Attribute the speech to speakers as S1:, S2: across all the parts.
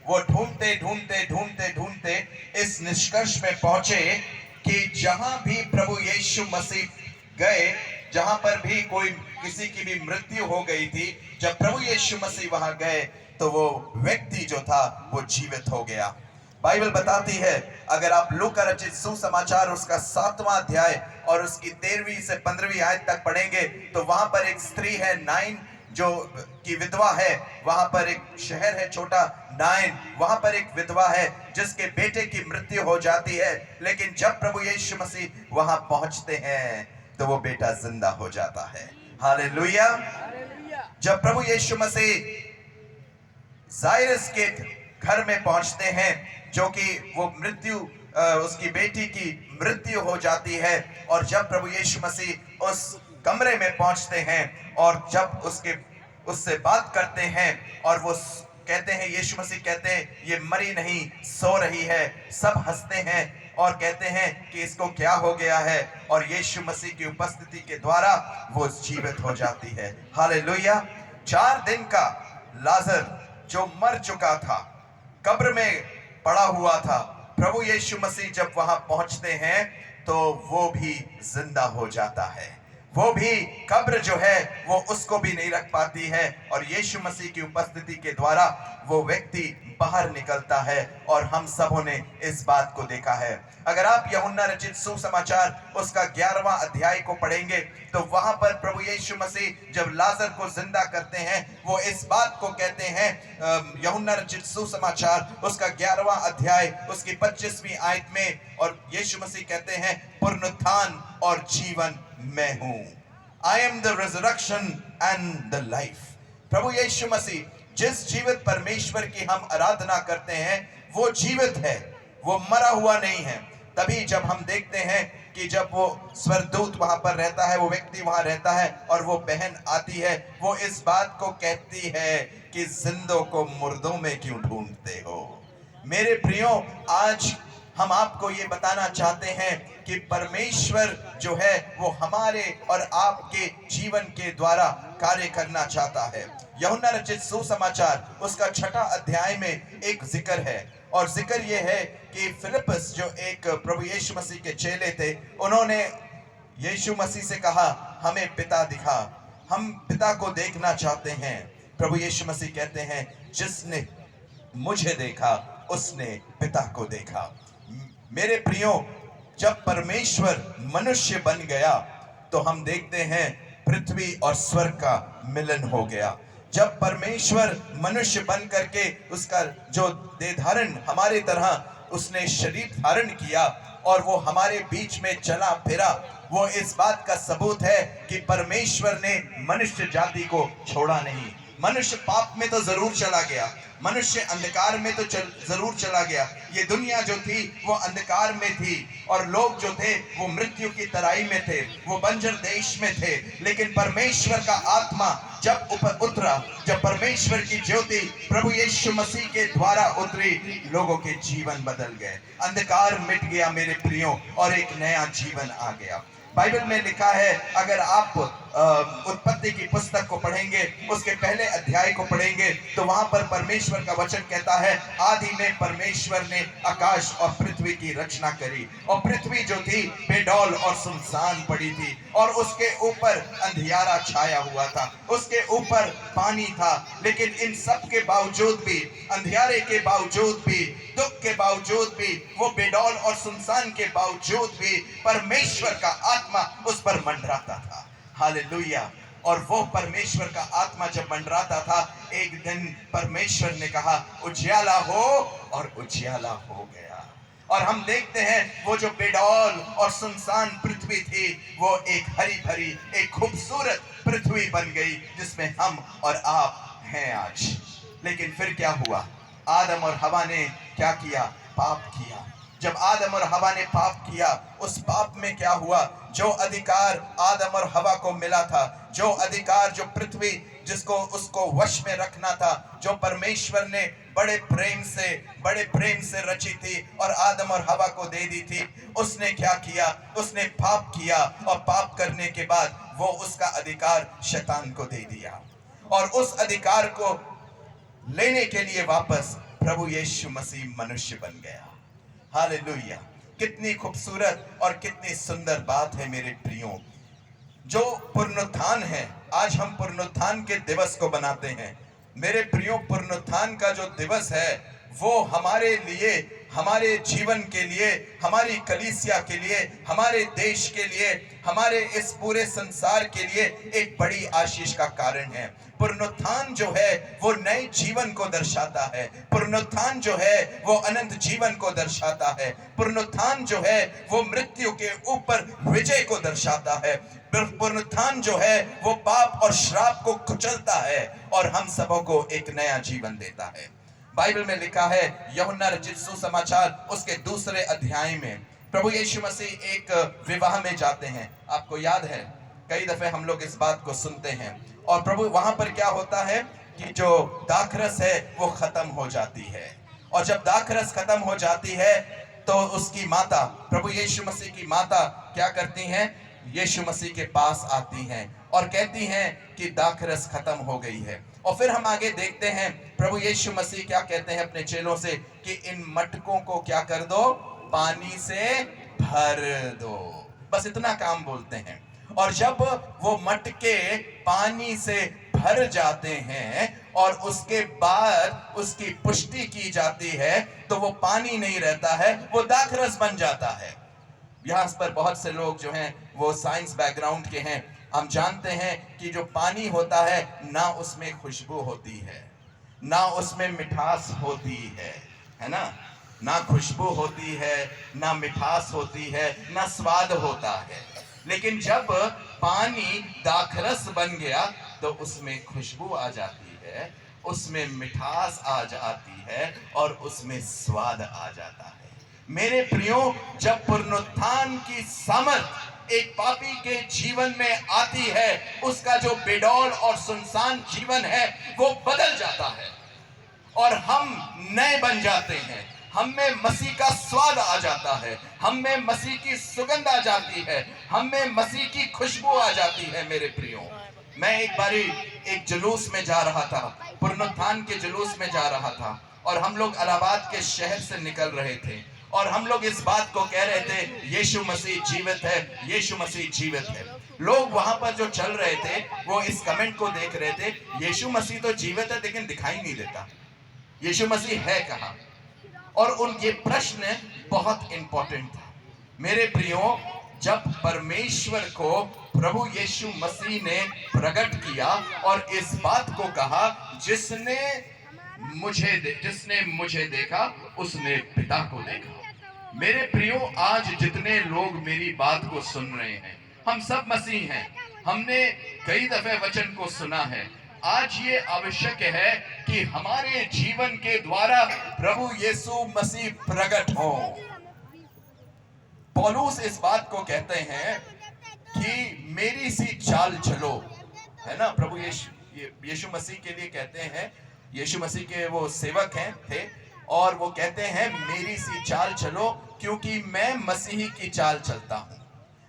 S1: वो ढूंढते ढूंढते ढूंढते ढूंढते इस निष्कर्ष में पहुंचे कि जहां भी प्रभु यीशु मसीह गए, जहां पर भी कोई किसी की भी मृत्यु हो गई थी, जब प्रभु यीशु मसीह वहां गए तो वो व्यक्ति जो था वो जीवित हो गया। बाइबल बताती है, अगर आप लूका रचित सुसमाचार उसका 7वां अध्याय और उसकी 13वीं से 15वीं आयत तक पढ़ेंगे तो वहां पर एक स्त्री है नाइन जो की विधवा है। वहां पर एक शहर है छोटा नाइन, वहां पर एक विधवा है जिसके बेटे की मृत्यु हो जाती है, लेकिन जब प्रभु यीशु मसीह वहां पहुंचते हैं तो वो बेटा जिंदा हो जाता है। हालेलुया। जब प्रभु यीशु मसीह जायरस के घर में पहुंचते हैं, जो कि वो मृत्यु उसकी बेटी की मृत्यु हो जाती है, और जब प्रभु यीशु मसीह उस कमरे में पहुंचते हैं और जब उससे बात करते हैं और वो कहते हैं, यीशु मसीह कहते हैं ये मरी नहीं सो रही है। सब हंसते हैं और कहते हैं कि इसको क्या हो गया है, और यीशु मसीह की उपस्थिति के द्वारा वो जीवित हो जाती है। हालेलुया। 4 दिन का लाजर जो मर चुका था, कब्र में पड़ा हुआ था, प्रभु यीशु मसीह जब वहां पहुंचते हैं तो वो भी जिंदा हो जाता है। वो भी कब्र जो है वो उसको भी नहीं रख पाती है, और यीशु मसीह की उपस्थिति के द्वारा वो व्यक्ति बाहर निकलता है, और हम सबों ने इस बात को देखा है। अगर आप यूहन्ना रचित सुसमाचार उसका 11वां अध्याय को पढ़ेंगे तो वहां पर प्रभु यीशु मसीह जब लाजर को जिंदा करते हैं, वो इस बात को कहते हैं, यूहन्ना रचित सुसमाचार उसका 11वां अध्याय उसकी 25वीं आयत में, और यीशु मसीह कहते हैं पुनरुत्थान और जीवन मैं हूं। I am the resurrection and the life। प्रभु यीशु मसीह जिस जीवित परमेश्वर की हम आराधना करते हैं वो जीवित है, वो मरा हुआ नहीं है। तभी जब हम देखते हैं कि जब वो स्वर्गदूत वहां पर रहता है, वो व्यक्ति वहां रहता है और वो बहन आती है, वो इस बात को कहती है कि जिंदों को मुर्दों में क्यों ढूंढते हो। मेरे प्रियो, आज हम आपको ये बताना चाहते हैं कि परमेश्वर जो है वो हमारे और आपके जीवन के द्वारा कार्य करना चाहता है। यूहन्ना रचित सुसमाचार उसका 6ठा अध्याय में एक जिक्र है, और जिक्र ये है कि फिलिप्पस जो एक प्रभु यीशु मसीह के चेले थे, उन्होंने यीशु मसीह से कहा हमें पिता दिखा, हम पिता को देखना चाहते हैं। प्रभु यीशु मसीह कहते हैं जिसने मुझे देखा उसने पिता को देखा। मेरे प्रियो, जब परमेश्वर मनुष्य बन गया तो हम देखते हैं पृथ्वी और स्वर्ग का मिलन हो गया। जब परमेश्वर मनुष्य बन करके उसका जो देह धारण हमारे तरह उसने शरीर धारण किया और वो हमारे बीच में चला फिरा, वो इस बात का सबूत है कि परमेश्वर ने मनुष्य जाति को छोड़ा नहीं। मनुष्य पाप में तो जरूर चला गया, मनुष्य अंधकार में तो जरूर चला गया। ये दुनिया जो थी वो अंधकार में थी, और लोग जो थे वो मृत्यु की तराई में थे, वो बंजर देश में थे। लेकिन परमेश्वर का आत्मा जब ऊपर उतरा, जब परमेश्वर की ज्योति प्रभु यीशु मसीह के द्वारा उतरी, लोगों के जीवन बदल गए, अंधकार मिट गया मेरे प्रियो, और एक नया जीवन आ गया। बाइबल में लिखा है, अगर आप उत्पत्ति की पुस्तक को पढ़ेंगे, उसके पहले अध्याय को पढ़ेंगे तो वहां पर परमेश्वर का वचन कहता है आदि में परमेश्वर ने आकाश और पृथ्वी की रचना करी, और पृथ्वी जो थी बेडौल और सुनसान पड़ी थी, और उसके ऊपर अंधियारा छाया हुआ था, उसके ऊपर पानी था। लेकिन इन सब के बावजूद भी, अंधियारे के बावजूद भी, दुख के बावजूद भी, वो बेडौल और सुनसान के बावजूद भी परमेश्वर का आत्मा उस पर मंडराता था। हालेलुया। और वो परमेश्वर का आत्मा जब मंडराता था, एक दिन परमेश्वर ने कहा उजियाला हो, और उजियाला हो गया। और हम देखते हैं वो जो बेडौल और सुनसान पृथ्वी थी वो एक हरी भरी, एक खूबसूरत पृथ्वी बन गई जिसमें हम और आप हैं आज। लेकिन फिर क्या हुआ? आदम और हवा ने क्या किया? पाप किया। जब आदम और हवा ने पाप किया, उस पाप में क्या हुआ? जो अधिकार आदम और हवा को मिला था, जो अधिकार, जो पृथ्वी जिसको उसको वश में रखना था, जो परमेश्वर ने बड़े प्रेम से रची थी और आदम और हवा को दे दी थी, उसने क्या किया? उसने पाप किया, और पाप करने के बाद वो उसका अधिकार शैतान को दे दिया। और उस अधिकार को लेने के लिए वापस प्रभु यीशु मसीह मनुष्य बन गया। हालेलुया। कितनी खूबसूरत और कितनी सुंदर बात है मेरे प्रियो। जो पुनरुत्थान है, आज हम पुनरुत्थान के दिवस को बनाते हैं। मेरे प्रियो, पुनरुत्थान का जो दिवस है वो हमारे लिए, हमारे जीवन के लिए, हमारी कलीसिया के लिए, हमारे देश के लिए, हमारे इस पूरे संसार के लिए एक बड़ी आशीष का कारण है। पुनरुत्थान जो है वो नए जीवन को दर्शाता है। पुनरुत्थान जो है वो अनंत जीवन को दर्शाता है। पुनरुत्थान जो है वो मृत्यु के ऊपर विजय को दर्शाता है। पुनरुत्थान जो है वो पाप और श्राप को कुचलता है और हम सबों को एक नया जीवन देता है। बाइबल में लिखा है, यूहन्ना रचित सुसमाचार उसके 2 अध्याय में प्रभु यीशु मसीह एक विवाह में जाते हैं। आपको याद है, कई दफे हम लोग इस बात को सुनते हैं। और प्रभु वहां पर क्या होता है कि जो दाखरस है वो खत्म हो जाती है। और जब दाखरस खत्म हो जाती है तो उसकी माता, प्रभु यीशु मसीह की माता क्या करती हैं? यीशु मसीह के पास आती हैं और कहती हैं कि दाखरस खत्म हो गई है। और फिर हम आगे देखते हैं, प्रभु यीशु मसीह क्या कहते हैं अपने चेलों से कि इन मटकों को क्या कर दो? पानी से भर दो। बस इतना काम बोलते हैं। और जब वो मटके पानी से भर जाते हैं और उसके बाद उसकी पुष्टि की जाती है तो वो पानी नहीं रहता है, वो दाखरस बन जाता है। यहाँ पर बहुत से लोग जो हैं वो साइंस बैकग्राउंड के हैं। हम जानते हैं कि जो पानी होता है ना उसमें खुशबू होती है, ना उसमें मिठास होती है ना? ना खुशबू होती है, ना मिठास होती है, ना स्वाद होता है। लेकिन जब पानी दाखरस बन गया तो उसमें खुशबू आ जाती है, उसमें मिठास आ जाती है और उसमें स्वाद आ जाता है। मेरे प्रियो, जब पुनरुत्थान की सामर्थ एक पापी के जीवन में आती है, उसका जो बेडौल और सुनसान जीवन है वो बदल जाता है और हम नए बन जाते हैं। हम में मसीह का स्वाद आ जाता है, हम में मसीह की सुगंध आ जाती है, हम में मसीह की खुशबू आ जाती है। मेरे प्रियो, मैं एक बारी एक जुलूस में जा रहा था, पुनरुत्थान के जुलूस में जा रहा था और हम लोग इलाहाबाद के शहर से निकल रहे थे और हम लोग इस बात को कह रहे थे, यीशु मसीह जीवित है, यीशु मसीह जीवित है। लोग वहां पर जो चल रहे थे वो इस कमेंट को देख रहे थे, यीशु मसीह तो जीवित है लेकिन दिखाई नहीं देता, यीशु मसीह है कहां? और उन ये प्रश्न बहुत इंपॉर्टेंट था। मेरे प्रियो, जब परमेश्वर को प्रभु यीशु मसीह ने प्रकट किया और इस बात को कहा, जिसने मुझे देखा उसने पिता को देखा। मेरे प्रियो, आज जितने लोग मेरी बात को सुन रहे हैं, हम सब मसीह हैं, हमने कई दफे वचन को सुना है। आज ये आवश्यक है कि हमारे जीवन के द्वारा प्रभु यीशु मसीह प्रकट हो। पौलुस इस बात को कहते हैं कि मेरी सी चाल चलो, है ना? प्रभु यीशु मसीह के लिए कहते हैं, यीशु मसीह के वो सेवक हैं थे और वो कहते हैं मेरी सी चाल चलो क्योंकि मैं मसीही की चाल चलता हूं।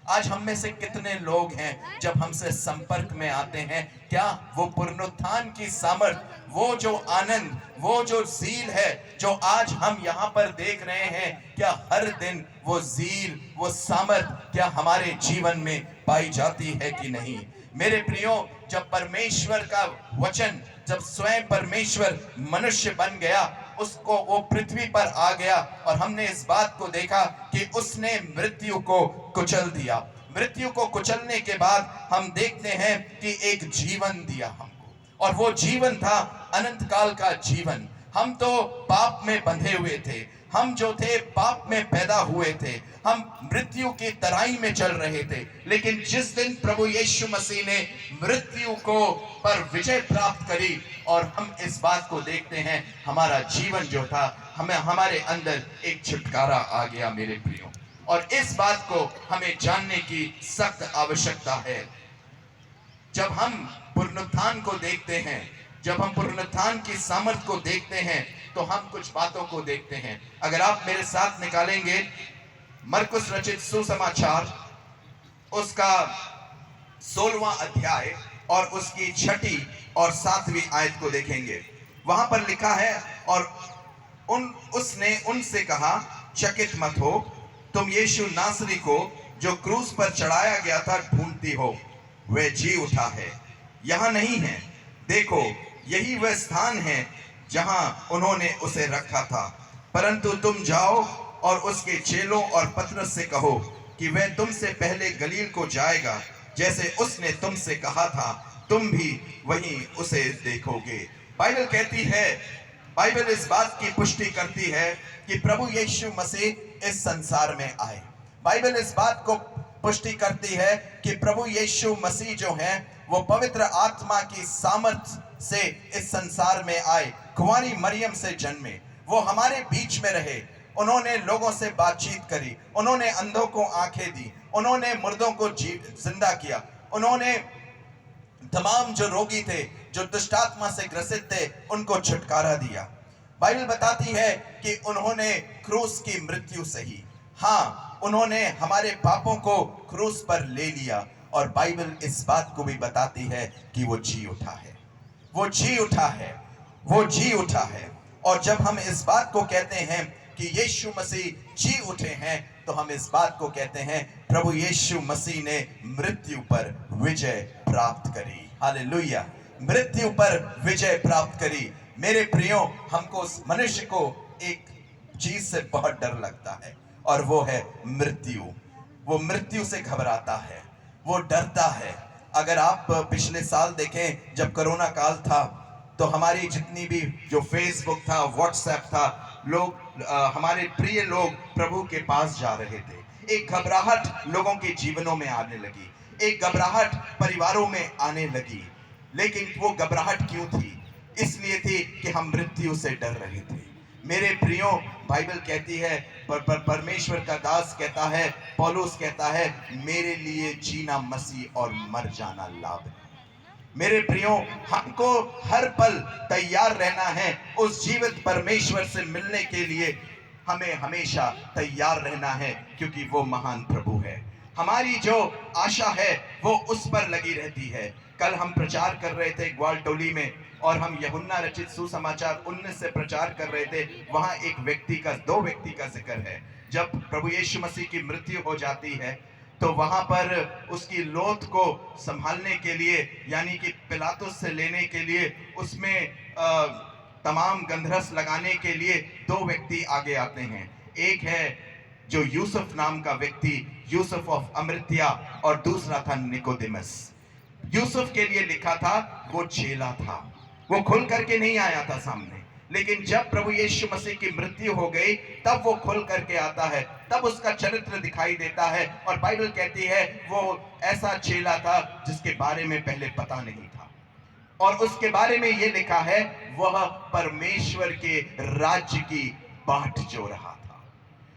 S1: आज हम में से कितने लोग हैं जब हमसे संपर्क में आते हैं, क्या वो पुनरुत्थान की सामर्थ, वो जो आनंद, वो जो ज़ील है जो आज हम यहाँ पर देख रहे हैं, क्या हर दिन वो ज़ील, वो सामर्थ क्या हमारे जीवन में पाई जाती है कि नहीं? मेरे प्रियो, जब परमेश्वर का वचन, जब स्वयं परमेश्वर मनुष्य बन गया, उसको वो पृथ्वी पर आ गया और हमने इस बात को देखा कि उसने मृत्यु को कुचल दिया। मृत्यु को कुचलने के बाद हम देखते हैं कि एक जीवन दिया हमको, और वो जीवन था अनंत काल का जीवन। हम तो पाप में बंधे हुए थे, हम जो थे पाप में पैदा हुए थे, हम मृत्यु की तराई में चल रहे थे। लेकिन जिस दिन प्रभु यीशु मसीह ने मृत्यु को पर विजय प्राप्त करी और हम इस बात को देखते हैं, हमारा जीवन जो था, हमारे अंदर एक छुटकारा आ गया मेरे प्रियो। और इस बात को हमें जानने की सख्त आवश्यकता है। जब हम पुनरुत्थान को देखते हैं, जब हम पुनरुत्थान की सामर्थ को देखते हैं, तो हम कुछ बातों को देखते हैं। अगर आप मेरे साथ निकालेंगे मरकुस रचित सुसमाचार उसका 16वां अध्याय और उसकी 6ठी और 7वीं आयत को देखेंगे। वहां पर लिखा है, और उसने उनसे कहा, चकित मत हो, तुम यीशु नासरी को जो क्रूस पर चढ़ाया गया था ढूंढती हो। वह जी उठा है, यहाँ नहीं है। देखो, यही वह स्थान है जहां उन्होंने उसे रखा था। परंतु तुम जाओ और उसके चेलों और पतरस से कहो कि वह तुमसे पहले गलील को जाएगा, जैसे उसने तुमसे कहा था, तुम भी वहीं उसे देखोगे। बाइबल कहती है, बाइबल इस बात की पुष्टि करती है कि प्रभु यीशु मसीह इस संसार में आए। बाइबल इस बात को पुष्टि करती है कि प्रभु यीशु मसीह जो है वो पवित्र आत्मा की सामर्थ से इस संसार में आए, कुंवारी मरियम से जन्मे, वो हमारे बीच में रहे। उन्होंने लोगों से बातचीत करी, उन्होंने अंधों को आंखें दी, उन्होंने मुर्दों को जिंदा किया, उन्होंने तमाम जो रोगी थे, जो दुष्ट आत्मा से ग्रसित थे, उनको छुटकारा दिया। बाइबल बताती है कि उन्होंने क्रूस की मृत्यु सही, हाँ, उन्होंने हमारे पापों को क्रूस पर ले लिया। और बाइबल इस बात को भी बताती है कि वो जी उठा है, वो जी उठा है, वो जी उठा है। और जब हम इस बात को कहते हैं कि यीशु मसीह जी उठे हैं, तो हम इस बात को कहते हैं प्रभु यीशु मसीह ने मृत्यु पर विजय प्राप्त करी। हालेलुया, मृत्यु पर विजय प्राप्त करी। मेरे प्रियो, हमको उस मनुष्य को एक चीज से बहुत डर लगता है, और वो है मृत्यु। वो मृत्यु से घबराता है, वो डरता है। अगर आप पिछले साल देखें, जब कोरोना काल था, तो हमारी जितनी भी जो फेसबुक था, व्हाट्सएप था, लोग हमारे प्रिय लोग प्रभु के पास जा रहे थे। एक घबराहट लोगों के जीवनों में आने लगी, एक घबराहट परिवारों में आने लगी। लेकिन वो घबराहट क्यों थी? इसलिए थी कि हम मृत्यु से डर रहे थे। मेरे प्रियो, बाइबल कहती है, परमेश्वर का दास कहता है, पौलुस कहता है, मेरे लिए जीना मसीह और मर जाना लाभ है। मेरे प्रियो, हमको हर पल तैयार रहना है उस जीवित परमेश्वर से मिलने के लिए। हमें हमेशा तैयार रहना है, क्योंकि वो महान प्रभु है। हमारी जो आशा है वो उस पर लगी रहती है। कल हम प्रचार कर रहे थे ग्वालटोली में, और हम यूहन्ना रचित सुसमाचार 19 से प्रचार कर रहे थे। वहां एक व्यक्ति का, दो व्यक्ति का जिक्र है। जब प्रभु यीशु मसीह की मृत्यु हो जाती है, तो वहां पर उसकी लोथ को संभालने के लिए, यानी कि पिलातुस से लेने के लिए, उसमें तमाम गंधरस लगाने के लिए दो व्यक्ति आगे आते हैं। एक है जो यूसुफ नाम का व्यक्ति, यूसुफ ऑफ अमृतिया, और दूसरा था निकोदेमस। यूसुफ के लिए लिखा था, वो चेला था, वो खुल करके नहीं आया था सामने। लेकिन जब प्रभु यीशु मसीह की मृत्यु हो गई, तब वो खुल करके आता है, तब उसका चरित्र दिखाई देता है। और बाइबल कहती है वो ऐसा चेला था जिसके बारे में पहले पता नहीं था, और उसके बारे में ये लिखा है, वह परमेश्वर के राज्य की बाट जो रहा था।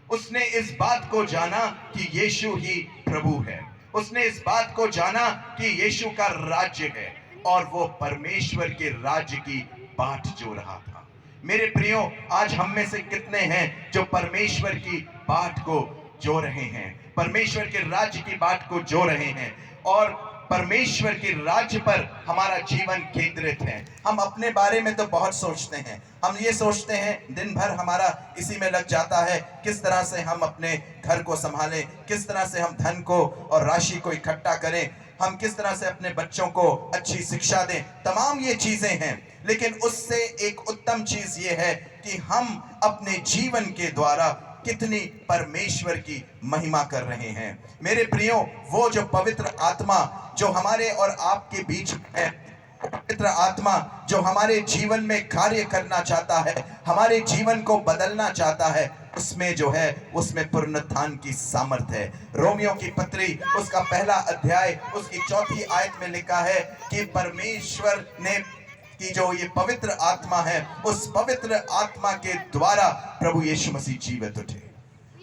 S1: उसने इस बात को जाना कि यीशु ही प्रभु है, उसने इस बात को जाना कि यीशु का राज्य है, और वो परमेश्वर के राज्य की बाट जो रहा था। मेरे प्रियो, आज हम में से कितने हैं जो परमेश्वर की बाट को जो रहे हैं, परमेश्वर के राज्य की बाट को जो रहे हैं, और परमेश्वर के राज्य पर हमारा जीवन केंद्रित है। हम अपने बारे में तो बहुत सोचते हैं, हम ये सोचते हैं, दिन भर हमारा इसी में लग जाता है, किस तरह से हम अपने घर को संभालें, किस तरह से हम धन को और राशि को इकट्ठा करें, हम किस तरह से अपने बच्चों को अच्छी शिक्षा दें। तमाम ये चीजें हैं, लेकिन उससे एक उत्तम चीज ये है कि हम अपने जीवन के द्वारा कितनी परमेश्वर की महिमा कर रहे हैं। मेरे प्रियो, वो जो पवित्र आत्मा जो हमारे और आपके बीच है, पवित्र आत्मा जो हमारे जीवन में कार्य करना चाहता है, हमारे जीवन को बदलना चाहता है, उसमें जो है, उसमें पुनरुत्थान की सामर्थ है। रोमियो की पत्री उसका 1 अध्याय उसकी 4 आयत में लिखा है कि परमेश्वर ने कि जो ये पवित्र आत्मा है, उस पवित्र आत्मा के द्वारा प्रभु यीशु मसीह जीवित उठे।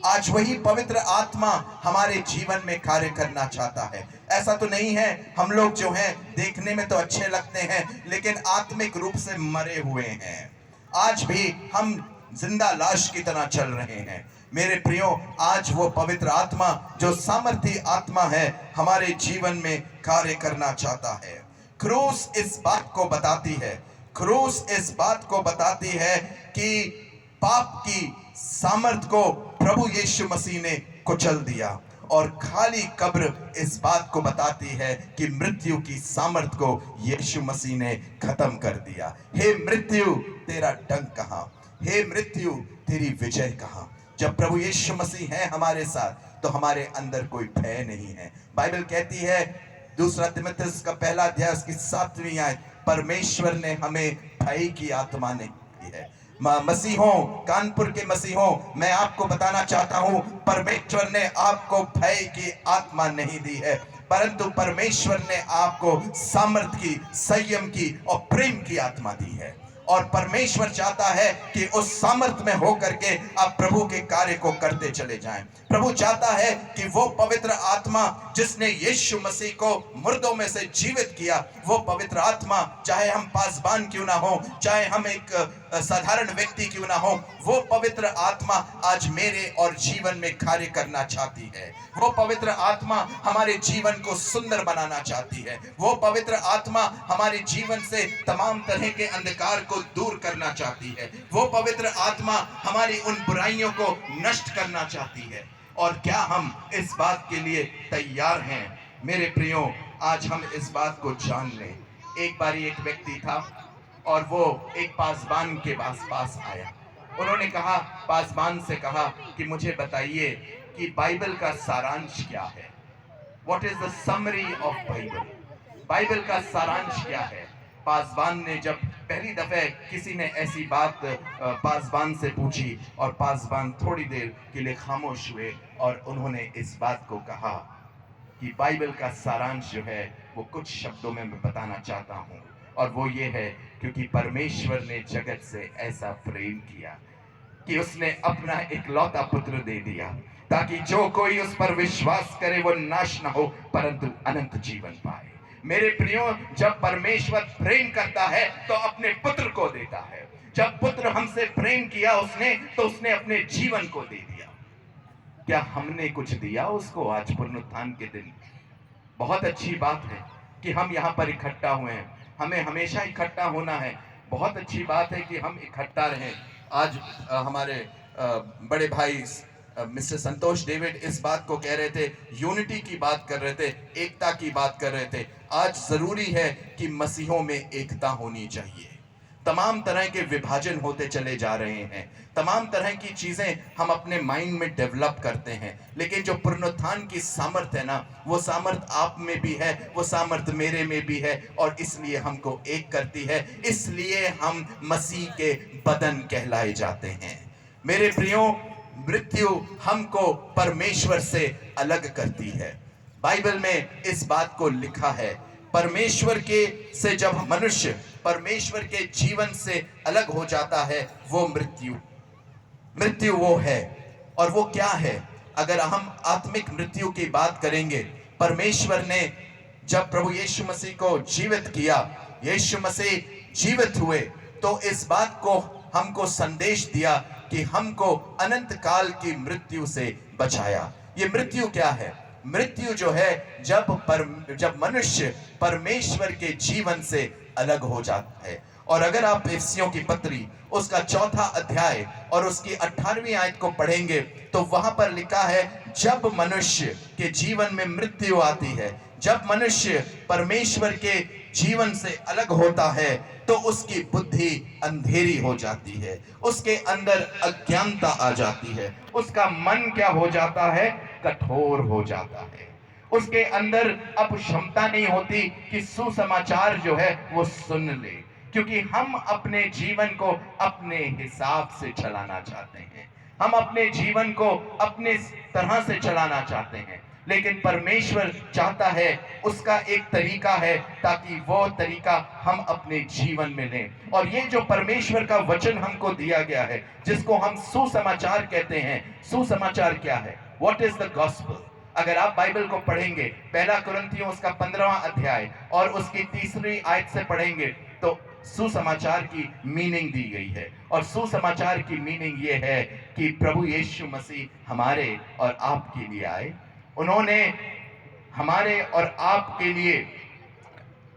S1: आज वही पवित्र आत्मा हमारे जीवन में कार्य करना चाहता है। ऐसा तो नहीं है हम लोग जो हैं देखने में तो अच्छे लगते हैं, लेकिन आत्मिक रूप से मरे हुए हैं। आज भी हम जिंदा लाश की तरह चल रहे हैं। मेरे प्रियो, आज वो पवित्र आत्मा जो सामर्थी आत्मा है, हमारे जीवन में कार्य करना चाहता है। क्रूस इस बात को बताती है, क्रूस इस बात को बताती है कि पाप की सामर्थ को प्रभु यीशु मसीह ने कुचल दिया। और खाली कब्र इस बात को बताती है कि मृत्यु की सामर्थ को यीशु मसीह ने खत्म कर दिया। हे मृत्यु, तेरा डंक कहां? हे मृत्यु, तेरी विजय कहां? जब प्रभु यीशु मसीह है हमारे साथ तो हमारे अंदर कोई भय नहीं है। बाइबल कहती है, दूसरा तिमुथियुस का पहला अध्याय उसकी 7वीं आयत, परमेश्वर ने हमें भय की आत्मा नहीं दी है। मसीहों, कानपुर के मसीहों, मैं आपको बताना चाहता हूं, परमेश्वर ने आपको भय की आत्मा नहीं दी है, परंतु परमेश्वर ने आपको सामर्थ की, संयम की और प्रेम की आत्मा दी है। और परमेश्वर चाहता है कि उस सामर्थ में होकर के आप प्रभु के कार्य को करते चले जाएं। प्रभु चाहता है कि वो पवित्र आत्मा जिसने यीशु मसीह को मुर्दों में से जीवित किया, वो पवित्र आत्मा, चाहे हम पासबान क्यों ना हो, चाहे हम एक साधारण व्यक्ति क्यों ना हो, वो पवित्र आत्मा आज मेरे और जीवन में कार्य करना चाहती है। वो पवित्र आत्मा हमारे जीवन को सुंदर बनाना चाहती है। वो पवित्र आत्मा हमारे जीवन से तमाम तरह के अंधकार को दूर करना चाहती है। वो पवित्र आत्मा हमारी उन बुराइयों को नष्ट करना चाहती है। और क्या हम इस बात के लिए तैयार हैं? मेरे प्रियो, आज हम इस बात को जान लें। एक बार एक व्यक्ति था और वो एक पासबान के पास आया। उन्होंने कहा, पासबान से कहा कि मुझे बताइए कि बाइबल का सारांश क्या है? What is the summary of Bible? Bible का सारांश क्या है? पासबान ने जब पहली दफे किसी ने ऐसी बात पासबान से पूछी, और पासबान थोड़ी देर के लिए खामोश हुए और उन्होंने इस बात को कहा कि बाइबल का सारांश जो है वो कुछ शब्दों में मैं बताना चाहता हूँ, और वो ये है, क्योंकि परमेश्वर ने जगत से ऐसा प्रेम किया कि उसने अपना इकलौता पुत्र दे दिया, ताकि जो कोई उस पर विश्वास करे वो नाश न हो परंतु अनंत जीवन पाए। मेरे प्रियो, जब परमेश्वर प्रेम करता है तो अपने पुत्र को देता है। जब पुत्र हमसे प्रेम किया उसने, तो उसने अपने जीवन को दे दिया। क्या हमने कुछ दिया उसको आज पुनरुत्थान के दिन? बहुत अच्छी बात है कि हम यहाँ पर इकट्ठा हुए हैं। हमें हमेशा इकट्ठा होना है। बहुत अच्छी बात है कि हम इकट्ठा रहें। आज हमारे बड़े भाई मिस्टर संतोष डेविड इस बात को कह रहे थे, यूनिटी की बात कर रहे थे, एकता की बात कर रहे थे। आज जरूरी है कि मसीहों में एकता होनी चाहिए। तमाम तरह के विभाजन होते चले जा रहे हैं, तमाम तरह की चीजें हम अपने माइंड में डेवलप करते हैं, लेकिन जो पुनरुत्थान की सामर्थ है ना, वो सामर्थ आप में भी है, वो सामर्थ मेरे में भी है, और इसलिए हमको एक करती है। इसलिए हम मसीह के बदन कहलाए जाते हैं। मेरे प्रियो, मृत्यु हमको परमेश्वर से अलग करती है। बाइबल में इस बात को लिखा है, परमेश्वर के से जब मनुष्य परमेश्वर के जीवन से अलग हो जाता है, वो मृत्यु वो है। और वो क्या है? अगर हम आत्मिक मृत्यु की बात करेंगे, परमेश्वर ने जब प्रभु यीशु मसीह को जीवित किया, यीशु मसीह जीवित हुए, तो इस बात को हमको संदेश दिया कि हमको अनंत काल की मृत्यु से बचाया। ये मृत्यु क्या है? मृत्यु जो है जब मनुष्य परमेश्वर के जीवन से अलग हो जाता है। और अगर आप इफिसियों की पत्री उसका 4था अध्याय और उसकी 18वीं आयत को पढ़ेंगे, तो वहां पर लिखा है, जब मनुष्य के जीवन में मृत्यु आती है, जब मनुष्य परमेश्वर के जीवन से अलग होता है, तो उसकी बुद्धि अंधेरी हो जाती है, उसके अंदर अज्ञानता आ जाती है, उसका मन क्या हो जाता है? कठोर हो जाता है। उसके अंदर अब क्षमता नहीं होती कि सुसमाचार जो है वो सुन ले, क्योंकि हम अपने जीवन को अपने हिसाब से चलाना चाहते हैं, हम अपने जीवन को अपने तरह से चलाना चाहते हैं। लेकिन परमेश्वर चाहता है, उसका एक तरीका है, ताकि वो तरीका हम अपने जीवन में लें। और ये जो परमेश्वर का वचन हमको दिया गया है, जिसको हम सुसमाचार कहते हैं, सुसमाचार क्या है? What is the gospel? अगर आप बाइबल को पढ़ेंगे, पहला कुरिन्थियों उसका 15वां अध्याय और उसकी 3री आयत से पढ़ेंगे, तो सुसमाचार की मीनिंग दी गई है। और सुसमाचार की मीनिंग ये है कि प्रभु यीशु मसीह हमारे और आपके लिए आए, उन्होंने हमारे और आपके लिए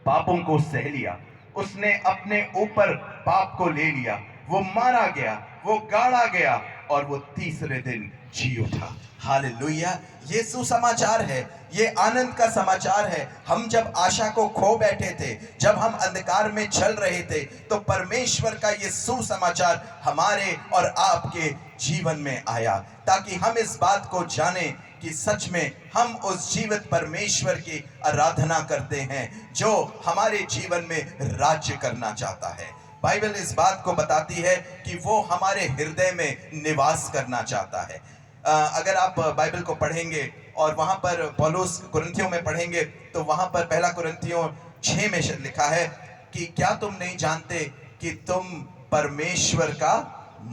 S1: पापों को सह लिया, उसने अपने ऊपर पाप को ले लिया, वो मारा गया, वो गाड़ा गया और वो तीसरे दिन जी उठा। हालेलुया। ये सुसमाचार है, ये आनंद का समाचार है। हम जब आशा को खो बैठे थे, जब हम अंधकार में चल रहे थे, तो परमेश्वर का ये सुसमाचार हमारे और आपके जीवन में आया, ताकि हम इस बात को जानें कि सच में हम उस जीवित परमेश्वर की आराधना करते हैं जो हमारे जीवन में राज्य करना चाहता है। बाइबल इस बात को बताती है कि वो हमारे हृदय में निवास करना चाहता है। अगर आप बाइबल को पढ़ेंगे और वहां पर पौलुस कुरिन्थियों में पढ़ेंगे, तो वहां पर पहला कुरिन्थियों 6 में लिखा है कि क्या तुम नहीं जानते कि तुम परमेश्वर का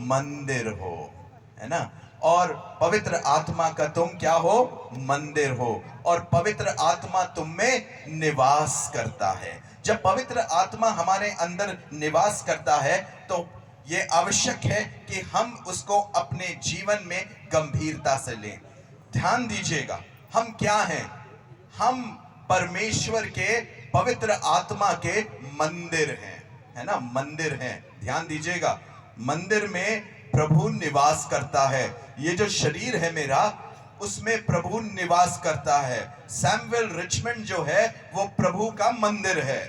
S1: मंदिर हो, है ना, और पवित्र आत्मा का तुम क्या हो, मंदिर हो, और पवित्र आत्मा तुम में निवास करता है। जब पवित्र आत्मा हमारे अंदर निवास करता है तो ये आवश्यक है कि हम उसको अपने जीवन में गंभीरता से लें। ध्यान दीजिएगा, हम क्या हैं? हम परमेश्वर के पवित्र आत्मा के मंदिर हैं, है ना, मंदिर हैं। ध्यान दीजिएगा, मंदिर में प्रभु निवास करता है। ये जो शरीर है मेरा, उसमें प्रभु निवास करता है। सैमुअल रिचमंड जो है वो प्रभु का मंदिर है।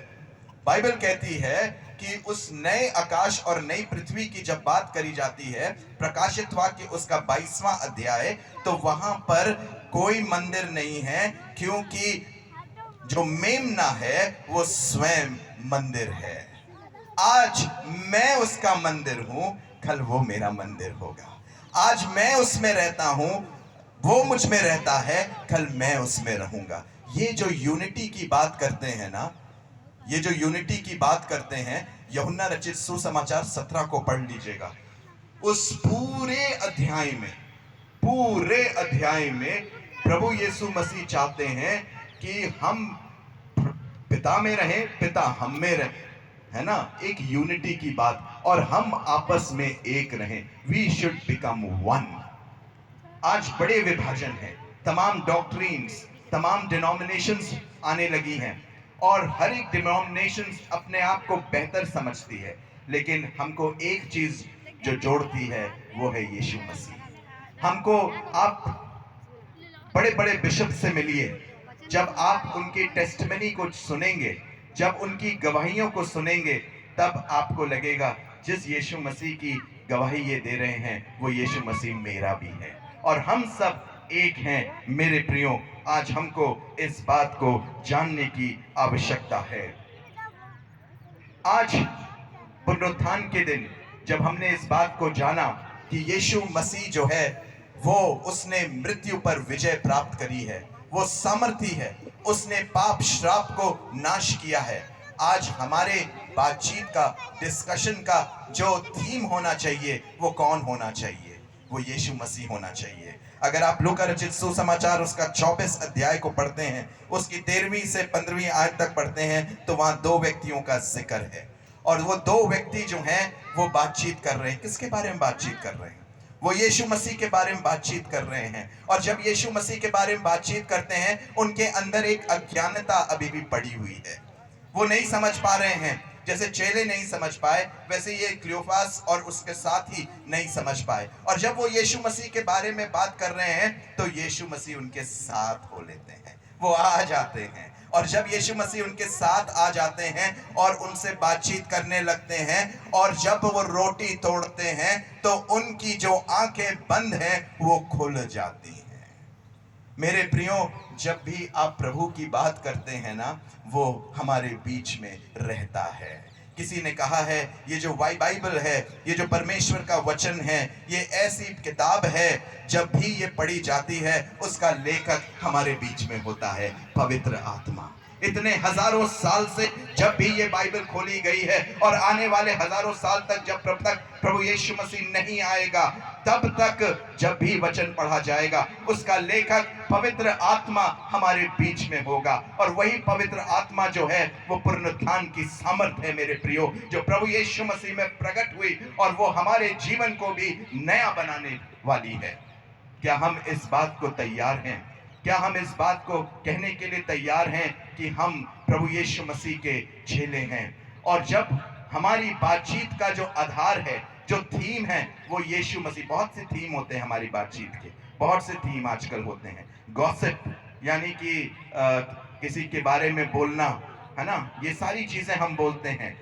S1: बाइबल कहती है कि उस नए आकाश और नई पृथ्वी की जब बात करी जाती है, प्रकाशित वाक्य उसका 22वां अध्याय, तो वहां पर कोई मंदिर नहीं है, क्योंकि जो मेमना है वो स्वयं मंदिर है। आज मैं उसका मंदिर हूं, कल वो मेरा मंदिर होगा। आज मैं उसमें रहता हूं, वो मुझ में रहता है, कल मैं उसमें रहूंगा। ये जो यूनिटी की बात करते हैं ना, ये जो यूनिटी की बात करते हैं, यूहन्ना रचित सुसमाचार 17 को पढ़ लीजिएगा। उस पूरे अध्याय में प्रभु यीशु मसीह चाहते हैं कि हम पिता में रहें, पिता हम में रहे, है ना, एक यूनिटी की बात, और हम आपस में एक रहें। We should become one. आज बड़े विभाजन हैं, तमाम डॉक्ट्रिन्स, तमाम डिनोमिनेशंस आने लगी हैं, और हर एक डिनोमिनेशन अपने आप को बेहतर समझती है, लेकिन हमको एक चीज जो जोड़ती है वो है यीशु मसीह। हमको आप बड़े बड़े बिशप से मिलिए, जब आप उनकी टेस्टिमनी को सुनेंगे, जब उनकी गवाहियों को सुनेंगे, तब आपको लगेगा जिस यीशु मसीह की गवाही ये दे रहे हैं वो यीशु मसीह मेरा भी है, और हम सब एक हैं। मेरे प्रियो, आज हमको इस बात को जानने की आवश्यकता है। आज पुनरुत्थान के दिन जब हमने इस बात को जाना कि यीशु मसीह जो है वो उसने मृत्यु पर विजय प्राप्त करी है, वो सामर्थी है, उसने पाप श्राप को नाश किया है। आज हमारे बातचीत का, डिस्कशन का जो थीम होना चाहिए वो कौन होना चाहिए? वो यीशु मसीह होना चाहिए। अगर आप लूका रचित सुसमाचार उसका 24 अध्याय को पढ़ते हैं, उसकी 13वीं से 15वीं आयत तक पढ़ते हैं, तो वहां 2 व्यक्तियों का जिक्र है, और वो 2 व्यक्ति जो हैं वो बातचीत कर रहे हैं। किसके बारे में बातचीत कर रहे हैं? वो यीशु मसीह के बारे में बातचीत कर रहे हैं। और जब यीशु मसीह के बारे में बातचीत करते हैं, उनके अंदर एक अज्ञानता अभी भी पड़ी हुई है। वो नहीं समझ पा रहे हैं, जैसे चेले नहीं समझ पाए, वैसे ये क्लियोपास और उसके साथ ही नहीं समझ पाए। और जब वो यीशु मसीह के बारे में बात कर रहे हैं, तो यीशु मसीह उनके साथ हो लेते हैं, वो आ जाते हैं। और जब यीशु मसीह उनके साथ आ जाते हैं और उनसे बातचीत करने लगते हैं, और जब वो रोटी तोड़ते हैं, तो उनकी जो आंखें बंद हैं वो खुल जाती हैं। मेरे प्रियो, जब भी आप प्रभु की बात करते हैं ना, वो हमारे बीच में रहता है। किसी ने कहा है, ये जो बाइबल है, ये जो परमेश्वर का वचन है, ये ऐसी किताब है जब भी ये पढ़ी जाती है, उसका लेखक हमारे बीच में होता है, पवित्र आत्मा। इतने हजारों साल से जब भी ये बाइबल खोली गई है, और आने वाले हजारों साल तक जब प्रभु यीशु मसीह नहीं आएगा, तब तक जब भी वचन पढ़ा जाएगा, उसका लेखक पवित्र आत्मा हमारे बीच में होगा। और वही पवित्र आत्मा जो है वो पुनरुत्थान की सामर्थ्य है मेरे प्रियो, जो प्रभु यीशु मसीह में प्रकट हुई, और वो हमारे जीवन को भी नया बनाने वाली है। क्या हम इस बात को तैयार हैं? क्या हम इस बात को कहने के लिए तैयार हैं कि हम प्रभु यीशु मसीह के चेले हैं? और जब हमारी बातचीत का जो आधार है, जो थीम है वो यीशु मसीह। बहुत से थीम होते हैं हमारी बातचीत के, बहुत से थीम आजकल होते हैं। गॉसिप यानी कि किसी के बारे में बोलना, है ना, ये सारी चीजें हम बोलते हैं,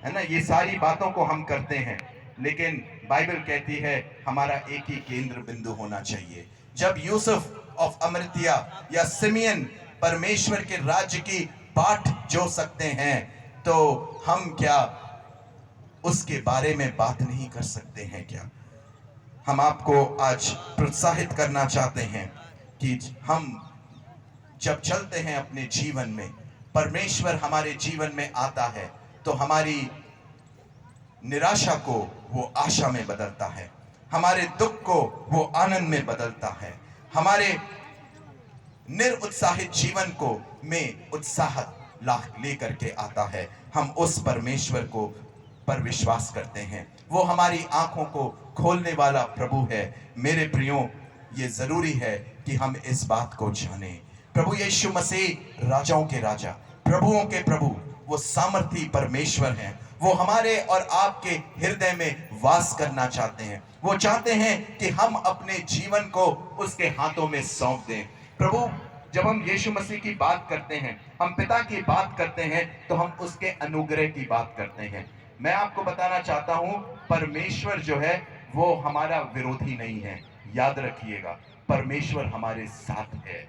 S1: है ना, ये सारी बातों को हम करते हैं। लेकिन बाइबल कहती है हमारा एक ही केंद्र बिंदु होना चाहिए। जब यूसुफ ऑफ अमृतिया या सिमियन परमेश्वर के राज्य की बाट जो सकते हैं, तो हम क्या उसके बारे में बात नहीं कर सकते हैं क्या? हम आपको आज प्रोत्साहित करना चाहते हैं कि हम जब चलते हैं अपने जीवन में, परमेश्वर हमारे जीवन में आता है तो हमारी निराशा को वो आशा में बदलता है, हमारे दुख को वो आनंद में बदलता है, हमारे निरुत्साहित जीवन को में उत्साह ला लेकर के आता है। हम उस परमेश्वर को पर विश्वास करते हैं, वो हमारी आंखों को खोलने वाला प्रभु है। मेरे प्रियो, ये जरूरी है कि हम इस बात को जानें। प्रभु यीशु मसीह राजाओं के राजा, प्रभुओं के प्रभु, वो सामर्थी परमेश्वर हैं। वो हमारे और आपके हृदय में वास करना चाहते हैं। वो चाहते हैं कि हम अपने जीवन को उसके हाथों में सौंप दें। प्रभु, जब हम यीशु मसीह की बात करते हैं, हम पिता की बात करते हैं, तो हम उसके अनुग्रह की बात करते हैं। मैं आपको बताना चाहता हूं, परमेश्वर जो है वो हमारा विरोधी नहीं है। याद रखिएगा, परमेश्वर हमारे साथ है।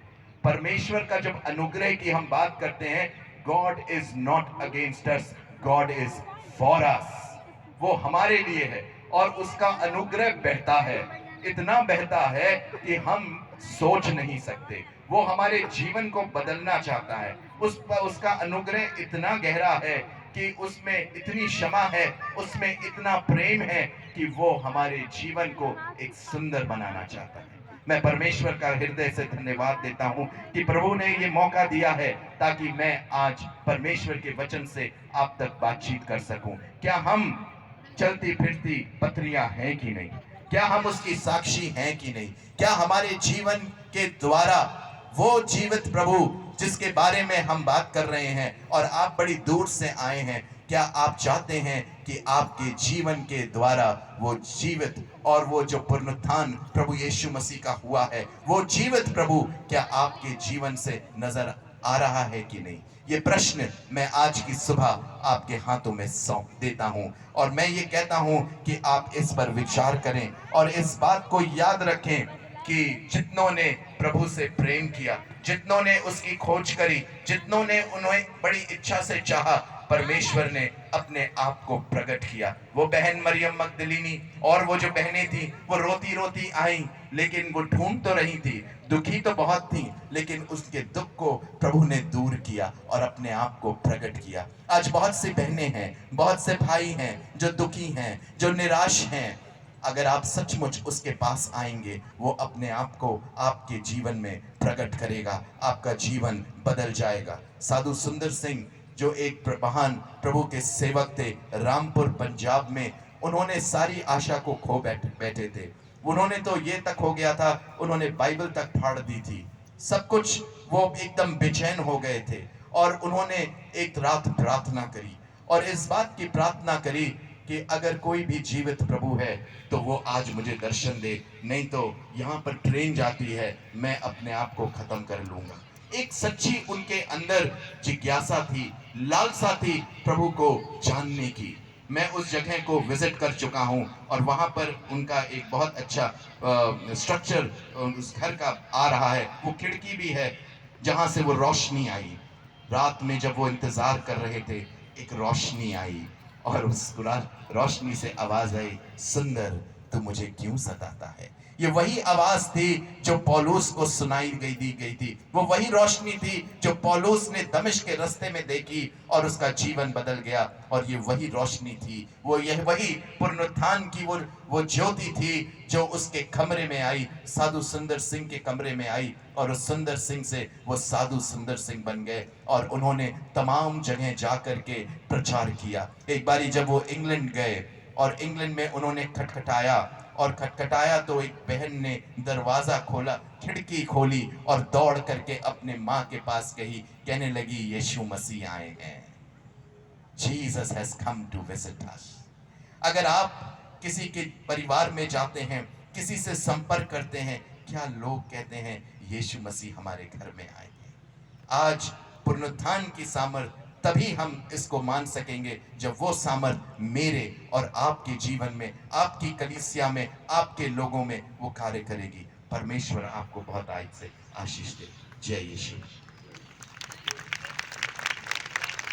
S1: परमेश्वर का जब अनुग्रह की हम बात करते हैं, God is not against us, God is for us. वो हमारे लिए है और उसका अनुग्रह बहता है, इतना बहता है कि हम सोच नहीं सकते। वो हमारे जीवन को बदलना चाहता है। उसका अनुग्रह इतना गहरा है कि उसमें इतनी क्षमा है, उसमें इतना प्रेम है कि वो हमारे जीवन को एक सुंदर बनाना चाहता है। मैं परमेश्वर का हृदय से धन्यवाद देता हूं कि प्रभु ने ये मौका दिया है ताकि मैं आज परमेश्वर के वचन से आप तक बातचीत कर सकूं। क्या हम चलती फिरती पत्रियां हैं कि नहीं? क्या हम उसकी साक्षी हैं कि नहीं? क्या हमारे जीवन के द्वारा वो जीवित प्रभु जिसके बारे में हम बात कर रहे हैं, और आप बड़ी दूर से आए हैं, क्या आप चाहते हैं कि आपके जीवन के द्वारा वो जीवित और वो जो पुनरुत्थान प्रभु यीशु मसीह का हुआ है, वो जीवित प्रभु क्या आपके जीवन से नजर आ रहा है कि नहीं? ये प्रश्न मैं आज की सुबह आपके हाथों में सौंप देता हूं, और मैं ये कहता हूं कि आप इस पर विचार करें और इस बात को याद रखें कि जितनों ने प्रभु से प्रेम किया, जितनों ने उसकी खोज करी, जितनों ने उन्हें बड़ी इच्छा से चाहा, परमेश्वर ने अपने आप को प्रकट किया। वो बहन मरियम मगदलीनी और वो जो बहनें थी, वो रोती रोती आई, लेकिन वो ढूंढ तो रही थी, दुखी तो बहुत थी, लेकिन उसके दुख को प्रभु ने दूर किया और अपने आप को प्रकट किया। आज बहुत सी बहनें हैं, बहुत से भाई हैं जो दुखी हैं, जो निराश हैं। अगर आप सचमुच उसके पास आएंगे, वो अपने आप को आपके जीवन में प्रकट करेगा, आपका जीवन बदल जाएगा। साधु सुंदर सिंह जो एक महान प्रभु के सेवक थे, रामपुर पंजाब में, उन्होंने सारी आशा को खो बैठे थे। उन्होंने तो ये तक हो गया था, उन्होंने बाइबल तक फाड़ दी थी, सब कुछ, वो एकदम बेचैन हो गए थे। और उन्होंने एक रात प्रार्थना करी और इस बात की प्रार्थना करी कि अगर कोई भी जीवित प्रभु है तो वो आज मुझे दर्शन दे, नहीं तो यहाँ पर ट्रेन जाती है, मैं अपने आप को खत्म कर लूंगा। एक सच्ची उनके अंदर जिज्ञासा थी, लालसा थी प्रभु को जानने की। मैं उस जगह को विजिट कर चुका हूं और वहां पर उनका एक बहुत अच्छा स्ट्रक्चर उस घर का आ रहा है। वो खिड़की भी है जहां से वो रोशनी आई। रात में जब वो इंतजार कर रहे थे, एक रोशनी आई और उस रोशनी से आवाज आई, सुंदर तू मुझे क्यों सताता है। ये वही आवाज थी जो पौलुस को सुनाई दी गई थी। वो वही रोशनी थी जो पौलुस ने दमिश्क के रास्ते में देखी और उसका जीवन बदल गया। और ये वही रोशनी थी, वो यह वही पुनरुत्थान की वो ज्योति थी जो उसके कमरे में आई, साधु सुंदर सिंह के कमरे में आई, और उस सुंदर सिंह से वो साधु सुंदर सिंह बन गए और उन्होंने तमाम जगह जाकर के प्रचार किया। एक बारी जब वो इंग्लैंड गए और इंग्लैंड में उन्होंने खटखटाया तो एक बहन ने दरवाजा खोला, खिड़की खोली और दौड़ करके अपने माँ के पास गई, कहने लगी यीशु मसीह आए हैं, Jesus has come to visit us. अगर आप किसी के परिवार में जाते हैं, किसी से संपर्क करते हैं, क्या लोग कहते हैं यीशु मसीह हमारे घर में आएंगे। आज पुनरुत्थान की सामर्थ तभी हम इसको मान सकेंगे जब वो सामर्थ मेरे और आपके जीवन में, आपकी कलीसिया में, आपके लोगों में वो कार्य करेगी। परमेश्वर आपको बहुत आयत से आशीष दे। जय यीशु।